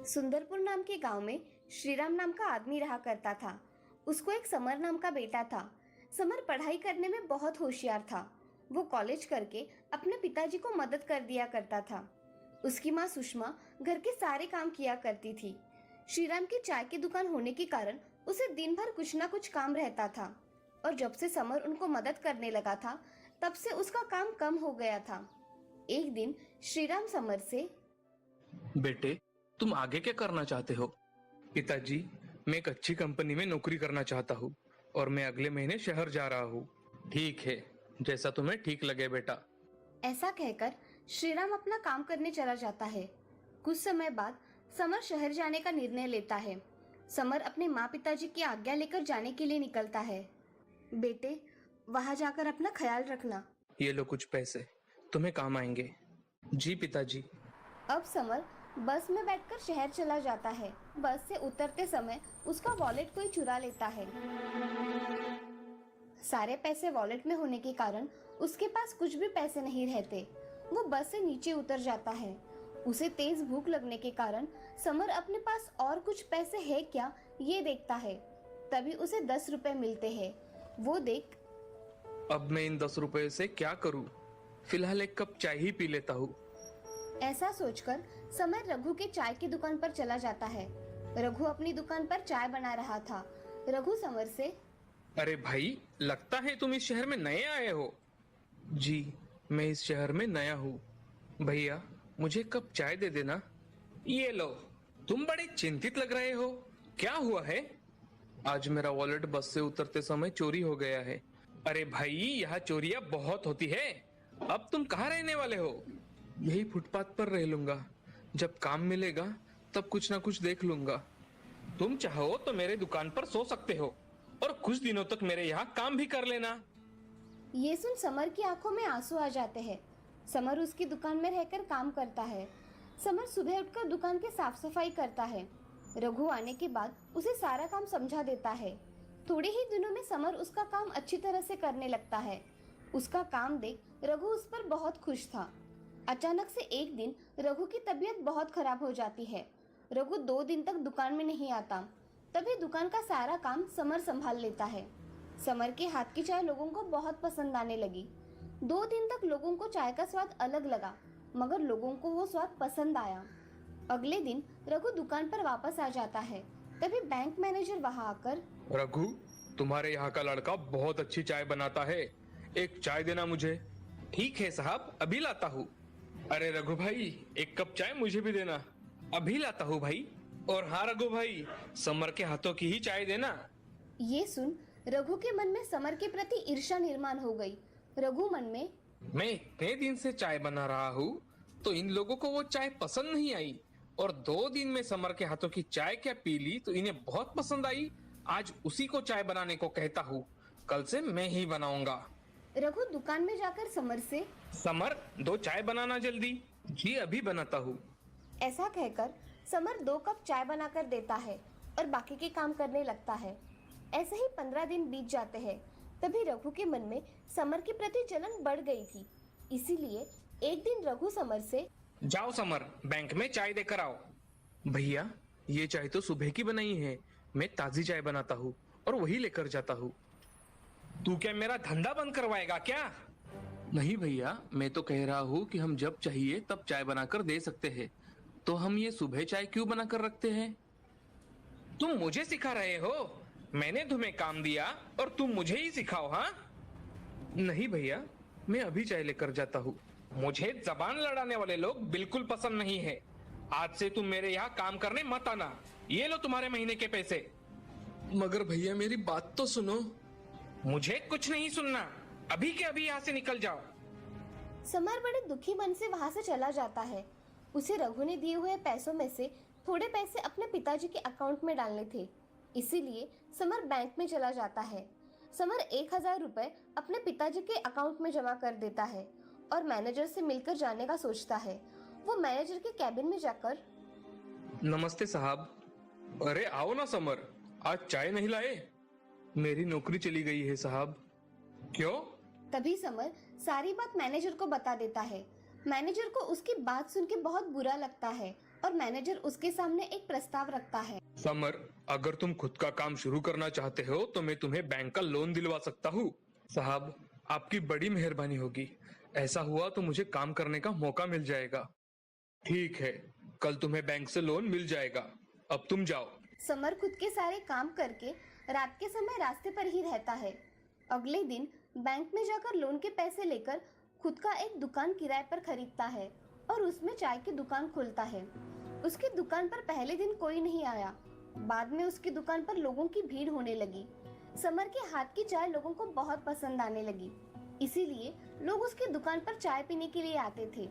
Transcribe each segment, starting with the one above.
सुंदरपुर नाम के गांव में श्रीराम नाम का आदमी रहा करता था। उसको एक समर नाम का बेटा था। समर पढ़ाई करने में बहुत होशियार था। वो कॉलेज करके अपने पिताजी को मदद कर दिया करता था। उसकी माँ सुषमा घर के सारे काम किया करती थी। श्रीराम की चाय की दुकान होने के कारण उसे दिन भर कुछ ना कुछ काम रहता था और जब से समर उनको मदद करने लगा था तब से उसका काम कम हो गया था। एक दिन श्रीराम समर से, बेटे, तुम आगे क्या करना चाहते हो? पिताजी, मैं एक अच्छी कंपनी में नौकरी करना चाहता हूँ और मैं अगले महीने शहर जा रहा हूँ। ठीक है, जैसा तुम्हें ठीक लगे बेटा। ऐसा कहकर श्रीराम अपना काम करने चला जाता है। कुछ समय बाद समर शहर जाने का निर्णय लेता है। समर अपने माँ पिताजी की आज्ञा लेकर जाने के लिए निकलता है। बेटे, वहां जाकर अपना ख्याल रखना। ये लो कुछ पैसे, तुम्हें काम आएंगे। जी पिताजी। अब समर बस में बैठकर शहर चला जाता है। बस से उतरते समय उसका वॉलेट कोई चुरा लेता है। सारे पैसे वॉलेट में होने के कारण उसके पास कुछ भी पैसे नहीं रहते। वो बस से नीचे उतर जाता है। उसे तेज भूख लगने के कारण समर अपने पास और कुछ पैसे है क्या ये देखता है। तभी उसे 10 रुपए मिलते हैं। वो देख, अब मैं इन 10 रुपए से क्या करूँ? फिलहाल एक कप चाय ही पी लेता हूँ। ऐसा सोचकर समर रघु के चाय की दुकान पर चला जाता है। रघु अपनी दुकान पर चाय बना रहा था। रघु समर से, अरे भाई, लगता है तुम इस शहर में नए आए हो। जी, मैं इस शहर में नया हूँ। भैया, मुझे एक कप चाय दे देना। ये लो। तुम बड़े चिंतित लग रहे हो, क्या हुआ है? आज मेरा वॉलेट बस से उतरते समय चोरी हो गया है। अरे भाई, यहाँ चोरियां बहुत होती है। अब तुम कहाँ रहने वाले हो? यही फुटपाथ पर रह लूंगा। जब काम मिलेगा तब कुछ ना कुछ देख लूंगा। तुम चाहो तो मेरे दुकान पर सो सकते हो और कुछ दिनों तक मेरे यहाँ काम भी कर लेना। ये सुन समर की आंखों में आंसू आ जाते हैं। समर उसकी दुकान में रहकर काम करता है। समर सुबह उठकर दुकान की साफ सफाई करता है। रघु आने के बाद उसे सारा काम समझा देता है। थोड़े ही दिनों में समर उसका काम अच्छी तरह से करने लगता है। उसका काम देख रघु उस पर बहुत खुश था। अचानक से एक दिन रघु की तबीयत बहुत खराब हो जाती है। रघु 2 दिन तक दुकान में नहीं आता। तभी दुकान का सारा काम समर संभाल लेता है। समर के हाथ की चाय लोगों को बहुत पसंद आने लगी। 2 दिन तक लोगों को चाय का स्वाद अलग लगा, मगर लोगों को वो स्वाद पसंद आया। अगले दिन रघु दुकान पर वापस आ जाता है। तभी बैंक मैनेजर वहां आकर, रघु, तुम्हारे यहाँ का लड़का बहुत अच्छी चाय बनाता है, एक चाय देना मुझे। ठीक है साहब, अभी लाता हूँ। अरे रघु भाई, एक कप चाय मुझे भी देना। अभी लाता हूँ भाई। और हाँ रघु भाई, समर के हाथों की ही चाय देना। ये सुन रघु के मन में समर के प्रति ईर्ष्या निर्माण हो गई। रघु मन में, मैं इतने दिन से चाय बना रहा हूँ तो इन लोगों को वो चाय पसंद नहीं आई, और 2 दिन में समर के हाथों की चाय क्या पी ली तो इन्हें बहुत पसंद आई। आज उसी को चाय बनाने को कहता हूँ, कल से मैं ही बनाऊंगा। रघु दुकान में जाकर समर से, समर, 2 चाय बनाना जल्दी। जी, अभी बनाता हूँ। ऐसा कहकर समर 2 कप चाय बनाकर देता है और बाकी के काम करने लगता है। ऐसे ही 15 दिन बीत जाते हैं। तभी रघु के मन में समर के प्रति जलन बढ़ गई थी। इसीलिए एक दिन रघु समर से, जाओ समर, बैंक में चाय देकर आओ। भैया, ये चाय तो सुबह की बनाई है। मैं ताजी चाय बनाता हूँ और वही लेकर जाता हूँ। तू क्या मेरा धंधा बंद करवाएगा क्या? नहीं भैया, मैं तो कह रहा हूँ कि हम जब चाहिए तब चाय बनाकर दे सकते हैं, तो हम ये सुबह चाय क्यों बनाकर रखते हैं? तुम मुझे सिखा रहे हो? मैंने तुम्हें काम दिया और तुम मुझे ही सिखाओ? हाँ? नहीं भैया, मैं अभी चाय लेकर जाता हूँ। मुझे जबान लड़ाने वाले लोग बिल्कुल पसंद नहीं है। आज से तुम मेरे यहाँ काम करने मत आना। ये लो तुम्हारे महीने के पैसे। मगर भैया, मेरी बात तो सुनो। मुझे कुछ नहीं सुनना, अभी के अभी यहाँ से निकल जाओ। समर बड़े दुखी मन से वहां से चला जाता है। उसे रघु ने दिए हुए पैसों में से थोड़े पैसे अपने पिताजी के अकाउंट में डालने थे। इसीलिए समर बैंक में चला जाता है। समर 1000 रुपए अपने पिताजी के अकाउंट में जमा कर देता है और मैनेजर से मिलकर जाने का सोचता है। वो मैनेजर के कैबिन में जाकर, नमस्ते साहब। अरे आओ ना समर, आज चाय नहीं लाए? मेरी नौकरी चली गई है साहब। क्यों? तभी समर सारी बात मैनेजर को बता देता है। मैनेजर को उसकी बात सुन के बहुत बुरा लगता है और मैनेजर उसके सामने एक प्रस्ताव रखता है। समर, अगर तुम खुद का काम शुरू करना चाहते हो तो मैं तुम्हें बैंक का लोन दिलवा सकता हूँ। साहब, आपकी बड़ी मेहरबानी होगी। ऐसा हुआ तो मुझे काम करने का मौका मिल जाएगा। ठीक है, कल तुम्हें बैंक से लोन मिल जाएगा। अब तुम जाओ। समर खुद के सारे काम करके रात के समय रास्ते पर ही रहता है। अगले दिन बैंक में जाकर लोन के पैसे लेकर खुद का एक दुकान किराए पर खरीदता है और उसमें चाय की दुकान खोलता है। उसकी दुकान पर पहले दिन कोई नहीं आया। बाद में उसकी दुकान पर लोगों की भीड़ होने लगी। समर के हाथ की चाय लोगों को बहुत पसंद आने लगी, इसीलिए लोग उसकी दुकान पर चाय पीने के लिए आते थे।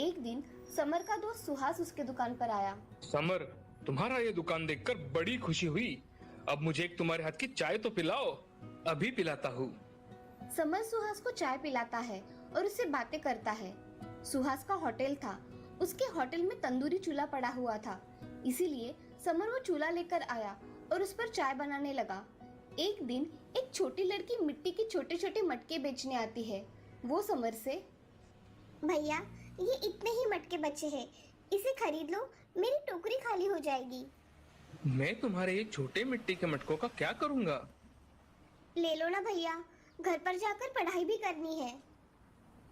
एक दिन समर का दोस्त सुहास उसके दुकान पर आया। समर, तुम्हारा ये दुकान देखकर बड़ी खुशी हुई। अब मुझे एक तुम्हारे हाथ की चाय तो पिलाओ। अभी पिलाता हूँ। समर सुहास को चाय पिलाता है और उससे बातें करता है। सुहास का होटल था। उसके होटल में तंदूरी चूल्हा पड़ा हुआ था, इसीलिए समर वो चूल्हा लेकर आया और उस पर चाय बनाने लगा। एक दिन एक छोटी लड़की मिट्टी के छोटे छोटे मटके बेचने आती है। वो समर से, भैया, ये इतने ही मटके बचे हैं, इसे खरीद लो, मेरी टोकरी खाली हो जाएगी। मैं तुम्हारे ये छोटे मिट्टी के मटकों का क्या करूँगा? ले लो ना भैया, घर पर जाकर पढ़ाई भी करनी है।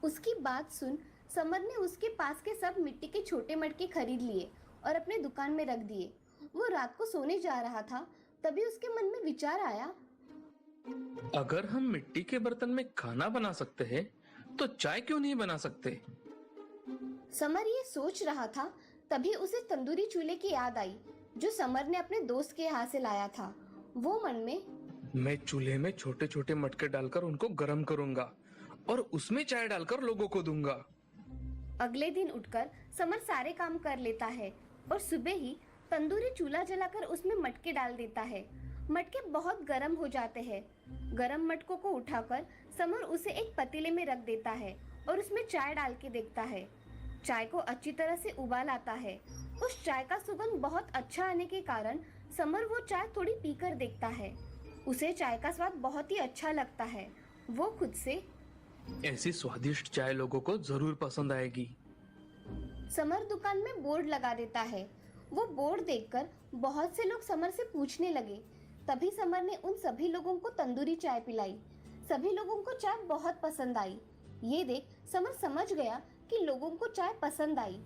उसकी बात सुन समर ने उसके पास के सब मिट्टी के छोटे मटके खरीद लिए और अपने दुकान में रख दिए। वो रात को सोने जा रहा था, तभी उसके मन में विचार आया। अगर हम मिट्टी के बर्तन में खाना बना सकते हैं तो चाय क्यों नहीं बना सकते? समर ये सोच रहा था, तभी उसे तंदूरी चूल्हे की याद आई जो समर ने अपने दोस्त के यहाँ से लाया था। वो मन में, मैं चूल्हे में छोटे छोटे मटके डालकर उनको गर्म करूंगा और उसमें चाय डालकर लोगों को दूंगा। अगले दिन उठकर समर सारे काम कर लेता है और सुबह ही तंदूरी चूल्हा जलाकर उसमें मटके डाल देता है। मटके बहुत गर्म हो जाते हैं। गर्म मटकों को उठाकर समर उसे एक पतीले में रख देता है और उसमें चाय डाल के देखता है। चाय को अच्छी तरह से उबाल आता है। उस चाय का सुगंध बहुत अच्छा आने के कारण समर वो चाय थोड़ी पीकर देखता है। उसे चाय का स्वाद बहुत ही अच्छा लगता है। वो खुद से, ऐसी स्वादिष्ट चाय लोगों को जरूर पसंद आएगी। समर दुकान में बोर्ड लगा देता है। वो बोर्ड देखकर बहुत से लोग समर से पूछने लगे। तभी समर ने उन सभी लोगों को तंदूरी चाय पिलाई। सभी लोगों को चाय बहुत पसंद आई। ये देख समर समझ गया कि लोगों को चाय पसंद आई।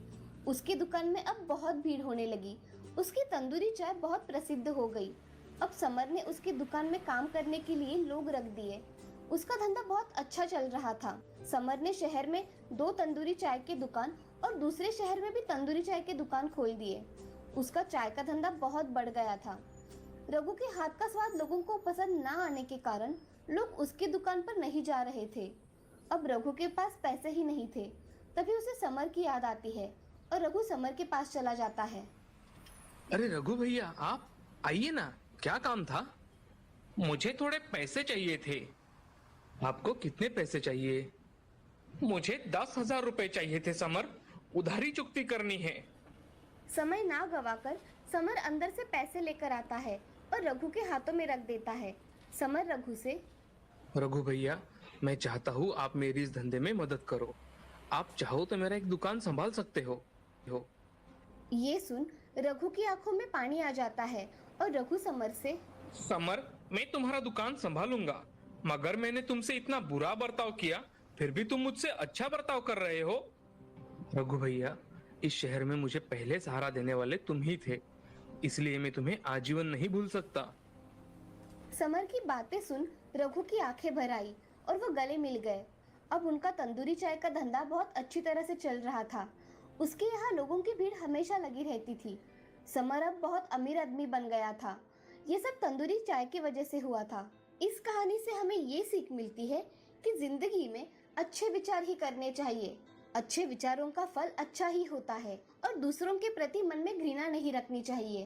उसकी दुकान में अब बहुत भीड़ होने लगी। उसकी तंदूरी चाय बहुत प्रसिद्ध हो गई। अब समर ने उसकी दुकान में काम करने के लिए लोग रख दिए। उसका धंधा बहुत अच्छा चल रहा था। समर ने शहर में 2 तंदूरी चाय की दुकान और दूसरे शहर में भी तंदूरी चाय की दुकान खोल दिए। उसका चाय का धंधा बहुत बढ़ गया था। रघु के हाथ का स्वाद लोगों को पसंद ना आने के कारण लोग उसकी दुकान पर नहीं जा रहे थे। अब रघु के पास पैसे ही नहीं थे। तभी उसे समर की याद आती है और रघु समर के पास चला जाता है। अरे रघु भैया, आप आइए ना, क्या काम था? मुझे थोड़े पैसे चाहिए थे। आपको कितने पैसे चाहिए? मुझे 10,000 रुपए चाहिए थे समर, उधारी चुकती करनी है। समय ना गवाकर समर अंदर से पैसे लेकर आता है और रघु के हाथों में रख देता है। समर रघु से, रघु भैया, मैं चाहता हूँ आप मेरी इस धंधे में मदद करो। आप चाहो तो मेरा एक दुकान संभाल सकते हो। ये सुन रघु की आंखों में पानी आ जाता है और रघु समर से, समर, मैं तुम्हारा दुकान संभालूंगा, मगर मैंने तुमसे इतना बुरा बर्ताव किया, फिर भी तुम मुझसे अच्छा बर्ताव कर रहे हो। रघु भैया, इस शहर में मुझे पहले सहारा देने वाले तुम ही थे, इसलिए मैं तुम्हें आजीवन नहीं भूल सकता। समर की बातें सुन रघु की आंखें भर आई और वो गले मिल गए। अब उनका तंदूरी चाय का धंधा बहुत अच्छी तरह से चल रहा था। उसके यहाँ लोगों की भीड़ हमेशा लगी रहती थी। समर अब बहुत अमीर आदमी बन गया था। ये सब तंदूरी चाय की वजह से हुआ था। इस कहानी से हमें ये सीख मिलती है कि जिंदगी में अच्छे विचार ही करने चाहिए। अच्छे विचारों का फल अच्छा ही होता है और दूसरों के प्रति मन में घृणा नहीं रखनी चाहिए।